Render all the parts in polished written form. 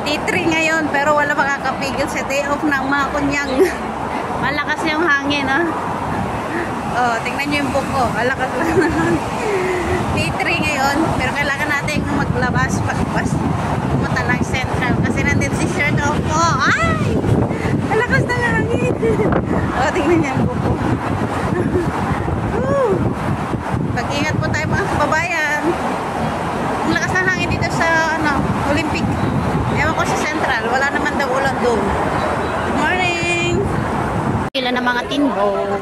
T3 ngayon, pero wala makakapigil sa day off ng mga kunyang. Malakas yung hangin, ha? Oh, tingnan nyo yung buhok ko. Malakas lang na hangin. T3 ngayon, pero kailangan natin maglabas pumunta lang Central kasi nandun si shirt off ko. Ay! Malakas na hangin. Oh, tingnan nyo yung buhok ko. Pag-ingat po tayo mga kababayan. Ang lakas ng hangin dito sa Olympic. Ewan ko sa Central, wala naman daw ulan doon. Good morning! Ilan ng mga tinbo.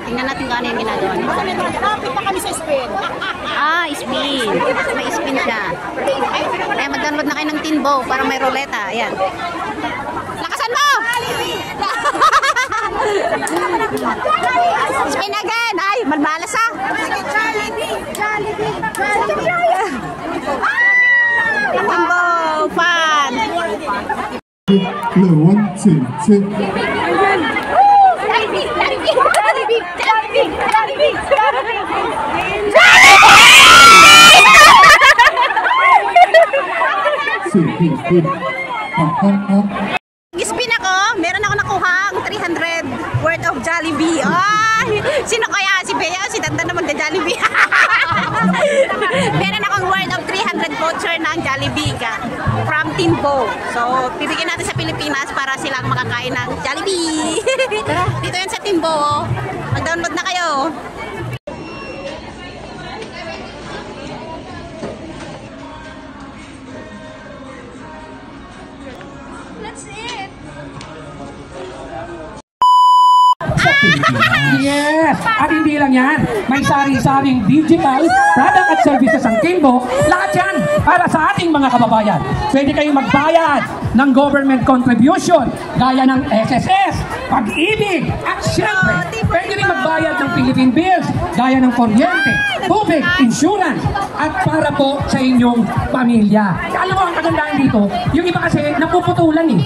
Tingnan natin kung ano yung ginagawa nito. Lapit na kami sa spin. Ah, spin. May spin siya. Kaya mag-download na kayo ng tinbo para may roleta. Ayan. Lakasan mo! Spin again! Ay, malmalas ah! Tinbo! Fun! Hello, 1, 2, 2. Spin ako, meron ako nakuhang 300 worth of Jollibee. Ay, sino kaya? Si Bea o si Dandan na magda-Jollibee? Meron akong worth of 300 voucher ng Jollibee from Tinbo. So, bibigyan natin sa Pilipinas para silang makakain ng Jollibee. Dito yan sa Tinbo. Mag-download na kayo. That's it. Yes! At hindi lang yan, may sari-saring digital product at services ang Tinbo. Lahat yan para sa ating mga kababayan. Pwede kayong magbayad ng government contribution gaya ng SSS, Pag-ibig, at syempre, pwede rin magbayad ng Philippine bills gaya ng kuryente, tubig, insurance, at para po sa inyong pamilya. Alam mo ang kagandahan dito, yung iba kasi napuputulan eh.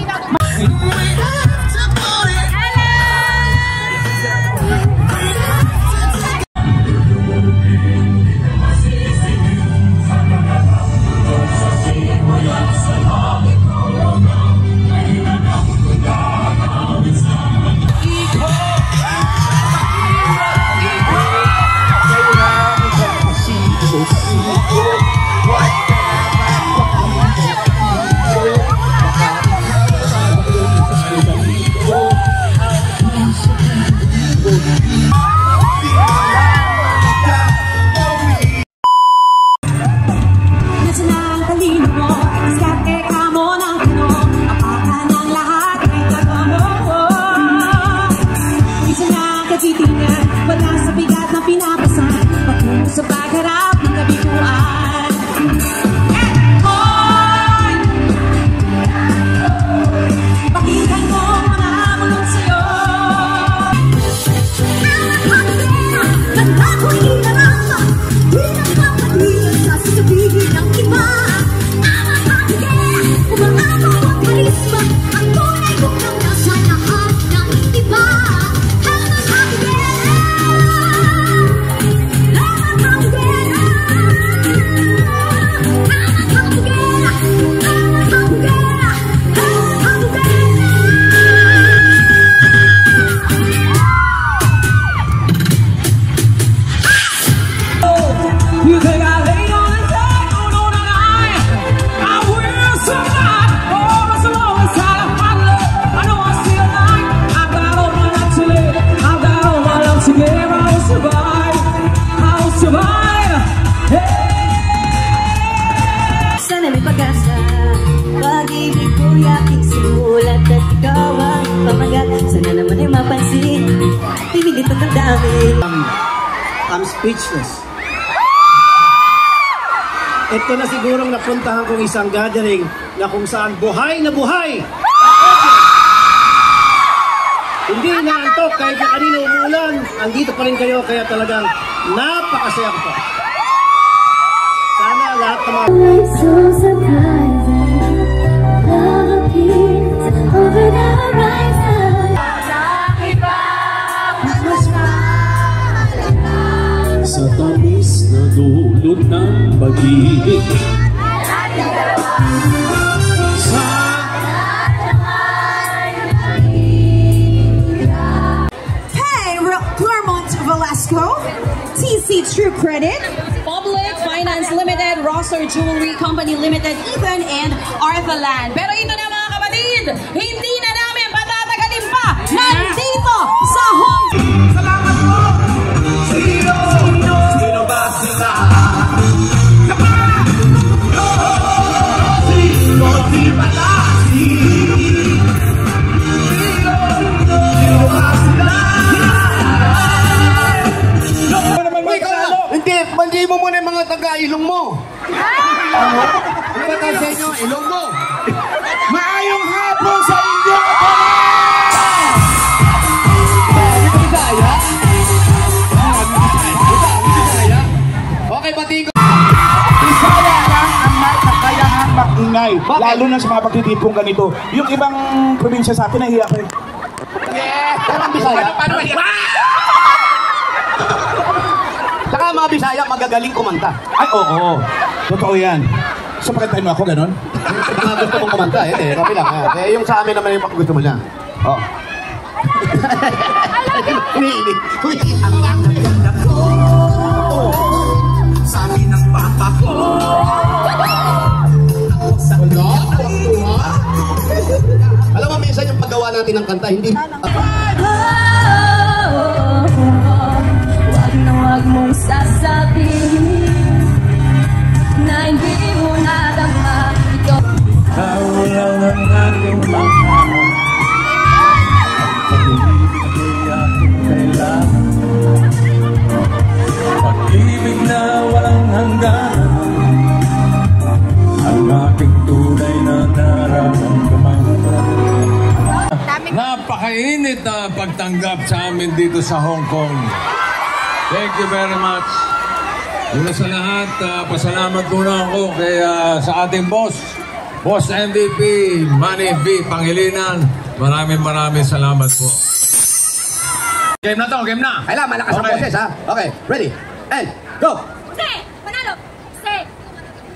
I'm speechless. Ito na sigurong napuntahan kong isang gathering na kung saan buhay na buhay. Hindi naantok kahit na kanina umuulan. Andito pa rin kayo kaya talagang napakasaya ko po. Sana lahat ng mga... Sa tamis na dulot ng pag-ibig True Credit, Public Finance Limited, Rosser Jewelry Company Limited, Ethan, and Arthaland. Pero ito na mga kapatid, hindi na namin patatagalin pa. Nandito sa Hong Salamat po! Sino ba sila? Sino si Palasi? Sino ba sila? Hindi mo muna yung mga taga-ilong mo. Ano? Ano ba tayo sa inyo? Ilong mo. Maayong hapon sa inyo! Okay, pati ko. Bisaya lang ang may kakayahang mag-ingay. Lalo na sa mga pagtitipong ganito. Yung ibang probinsya sa atin, nahiya ko eh. Pero ang Bisaya. Saka ang mga Bisaya magagaling kumanta. Ay, oo. Totoo yan. So, pakintahin mo ako, ganon? Mga gusto mong kumanta, eh. Okay lang. Eh, yung sa amin naman yung gusto mo lang. Oh. Umiinig. Sabi ng papa ko. Alam mo, minsan yung paggawa natin ng kanta, hindi... Wag na wag mong sasabihin na hindi mo nadama ito. Ikaw lang ang aking mahal. Pag-ibig ay aking kailangan. Pag-ibig na walang hanggan. Ang aking tunay na nararamdaman. Napakainit na pagtanggap sa amin dito sa Hong Kong. Thank you very much. Una sa lahat, pasalamat muna ako kay, sa ating boss MVP, Manny V. Pangilinan. Maraming salamat po. Game na to, game na. Kailangan malakas ang Okay. boses, ha? Okay, ready? And, go! Jose! Manalo! Jose!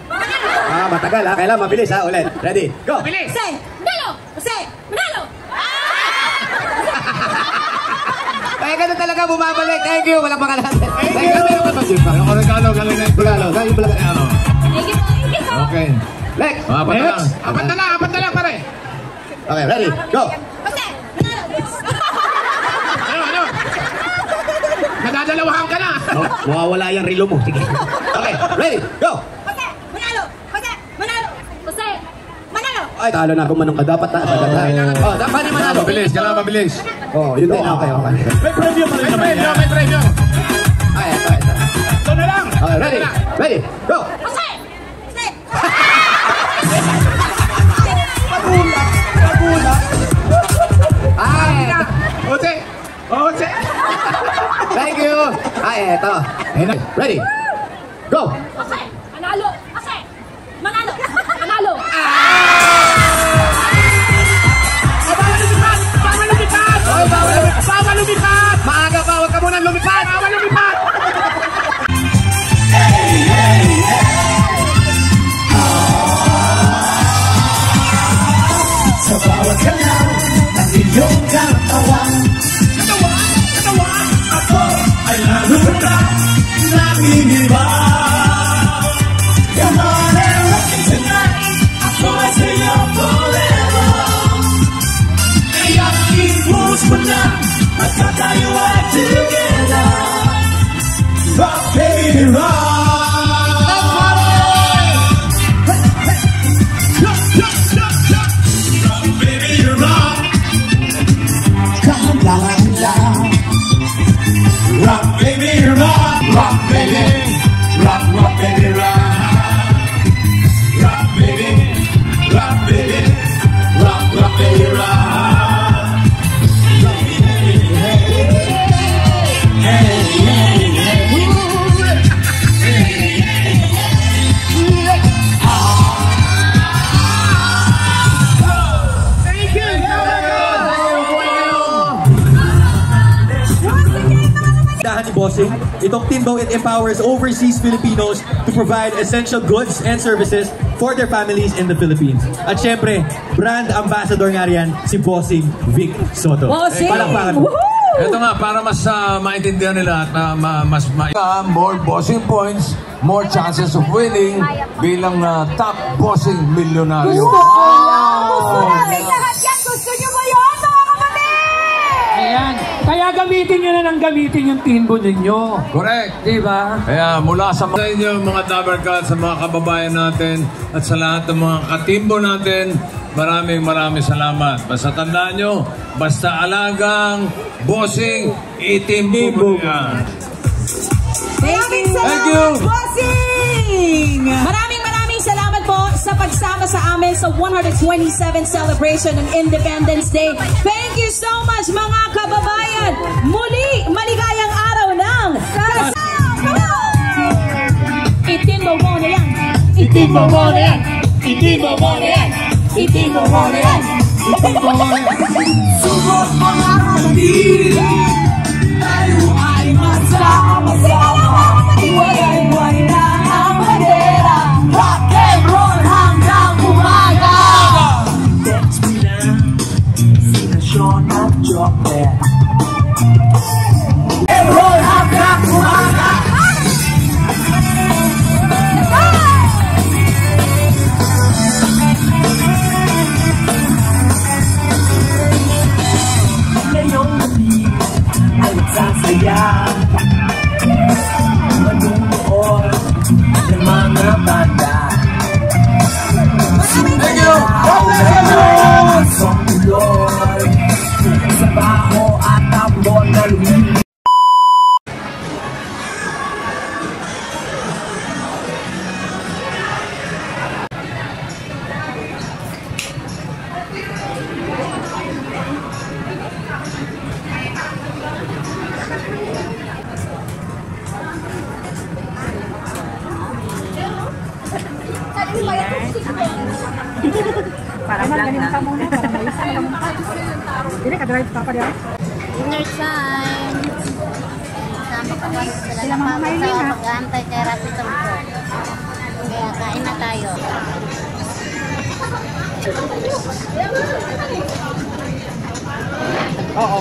Manalo! Matagal, ha? Kailangan mabilis, ha? Ulit. Ready? Go! Jose! Manalo! Jose! Manalo! Kaya ganun talaga bumabalik. Thank you. Walang pangalan. Thank you. Yung Regalo, galing na yung Bulalo. Yung bulalo. Thank you po, thank you po. Okay. Next. Apat na lang. Apat na lang, pare. Okay, ready? Go! Jose! Manalo! Ano? Nadadalawahan ka na. Mawawala yung relo mo. Sige. Okay, ready? Go! Jose! Manalo! Jose! Manalo! Jose! Manalo! Ay, talo na. Kumanong ka. Dapat na. Oh, dapat na manalo. Kailangan mabilis. Oh, yun din. Okay. May preview pa rin naman. May preview. Ay, ito. Ito na lang. Okay, ready? Ready? Go! Jose! Jose! Ay! Jose. Thank you! Ay, ito. Ready? Go! Jose! Manalo! Jose! Manalo! Manalo! Bawal lumipad! Maaga pa, huwag ka muna lumipad! Bawal lumipad! Sa bawat galaw ng iyong katawan, ako ay lalo na nangingiba. Come on and rock it tonight, ako ay sa'yo forever. Kaya't i-push mo na, magka tayo ay together. Rock baby rock. Rock baby rock, rock baby, rock baby rock, rock baby, rock baby, rock baby rock. Ni Bossing, itong Timbo, it empowers overseas Filipinos to provide essential goods and services for their families in the Philippines. At syempre, brand ambassador nga riyan si Bossing Vic Soto. Bossing! Palakpakan mo. Woohoo! Ito nga, para mas maintindihan nila at more bossing points, more chances of winning bilang top bossing milyonaryo. Gusto namin lahat yan. Gusto nyo ba yun, mga kapatid? Ayan. Kaya gamitin nyo na ng gamitin yung timbo ninyo. Correct. Diba? Kaya mula sa inyo, mga Dabarcats, sa mga kababayan natin, at sa lahat ng mga katimbo natin, maraming salamat. Basta tandaan nyo, basta alagang bossing, itimbo mo yan. Maraming salamat, bossing! Maraming salamat po sa pagsama sa amin sa 127th celebration ng Independence Day. Thank you so much, mga kababayan! Muli, maligayang araw ng itimbo mo na yan! Itimbo mo na yan! Itimbo mo na yan! Itimbo mo na yan! Itimbo mo na yan! Subok mga kapatid, tayo ay masama-sama. Iwalay-walay na ang bandera, rock and roll hanggang umaga. Text me lang, sinasyon at joke. Rock and roll hanggang umaga. Sasaya manunood ng mga banda. Thank you! Sa tuloy sa baho at tambon na lumili. Para vlog na. Hindi ka drive pa pa diyan. Dinner time. Sama pa rin sila mga sa pag-aantay kay Rapi Tampo. Kaya kain na tayo. Oo.